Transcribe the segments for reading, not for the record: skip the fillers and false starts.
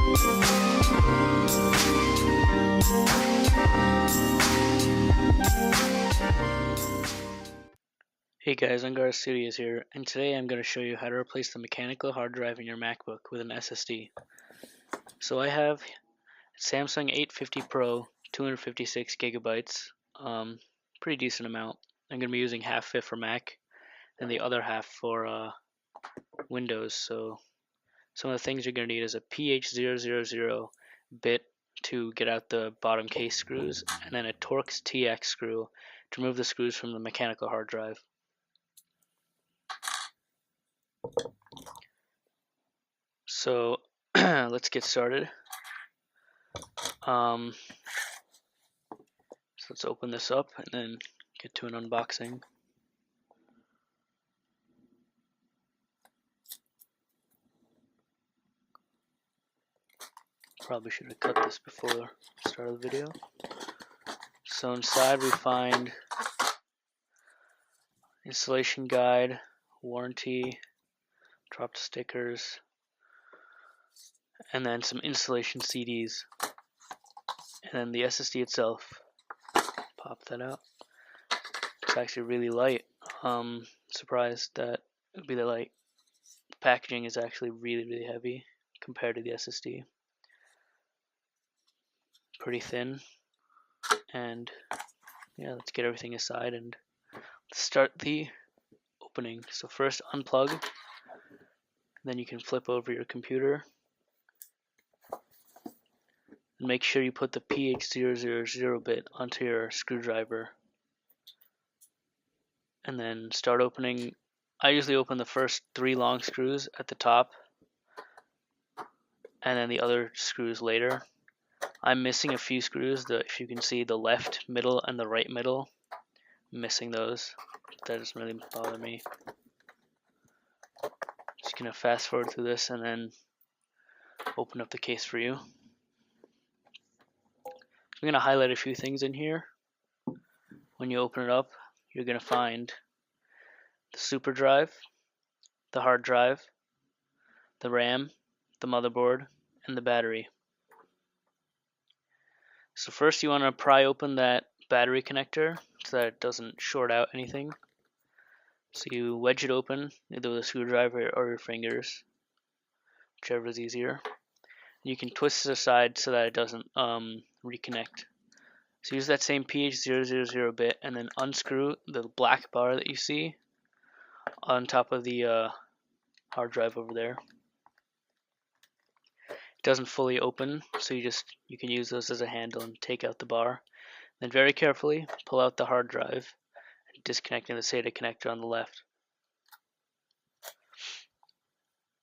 Hey guys, Ungar Studios here, and today I'm going to show you how to replace the mechanical hard drive in your MacBook with an SSD. So I have a Samsung 850 Pro, 256 gigabytes, pretty decent amount. I'm going to be using half of it for Mac and the other half for Windows. So some of the things you're going to need is a PH000 bit to get out the bottom case screws, and then a Torx TX screw to remove the screws from the mechanical hard drive. So let's get started. So let's open this up and then get to an unboxing. Probably should have cut this before the start of the video. So inside we find installation guide, warranty, dropped stickers, and then some installation CDs, and then the SSD itself. Pop that out. It's actually really light. Surprised that it would be that light. The packaging is actually really heavy compared to the SSD. Pretty thin. And yeah, let's get everything aside and start the opening. So first unplug, then you can flip over your computer and make sure you put the PH000 bit onto your screwdriver, and then start opening. I usually open the first 3 long screws at the top and then the other screws later. I'm missing a few screws, if you can see the left middle and the right middle, I'm missing those. That doesn't really bother me. Just gonna fast forward through this and then open up the case for you. I'm gonna highlight a few things in here. When you open it up, you're gonna find the super drive, the hard drive, the RAM, the motherboard, and the battery. So first you want to pry open that battery connector so that it doesn't short out anything. So you wedge it open either with a screwdriver or your fingers, whichever is easier. You can twist it aside so that it doesn't reconnect. So use that same PH000 bit and then unscrew the black bar that you see on top of the hard drive over there. It doesn't fully open, so you can use those as a handle and take out the bar. Then very carefully pull out the hard drive and disconnecting the SATA connector on the left.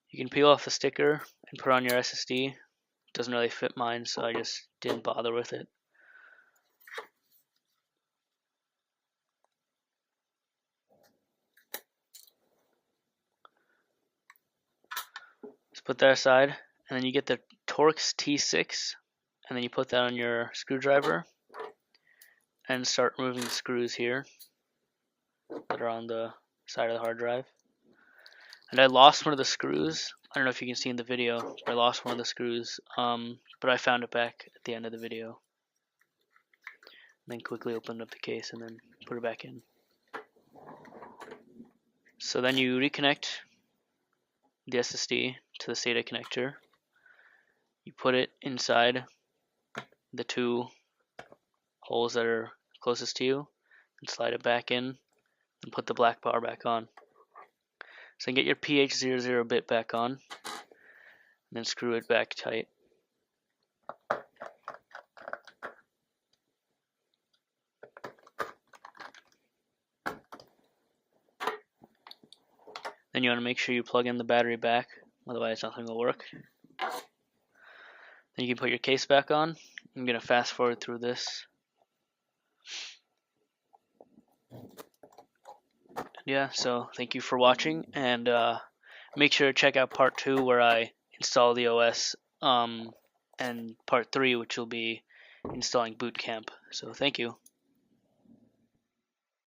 You can peel off the sticker and put on your SSD. It doesn't really fit mine, so I just didn't bother with it. Let's put that aside, and then you get the Torx T6, and then you put that on your screwdriver and start removing the screws here that are on the side of the hard drive. And I lost one of the screws. I don't know if you can see in the video, but I lost one of the screws, but I found it back at the end of the video. And then quickly opened up the case and then put it back in. So then you reconnect the SSD to the SATA connector. You put it inside the 2 holes that are closest to you and slide it back in and put the black bar back on. So get your PH000 bit back on and then screw it back tight. Then you want to make sure you plug in the battery back, otherwise nothing will work. Then you can put your case back on. I'm going to fast forward through this. Yeah, so thank you for watching, and make sure to check out part 2 where I install the OS, and part 3 which will be installing Boot Camp. So thank you.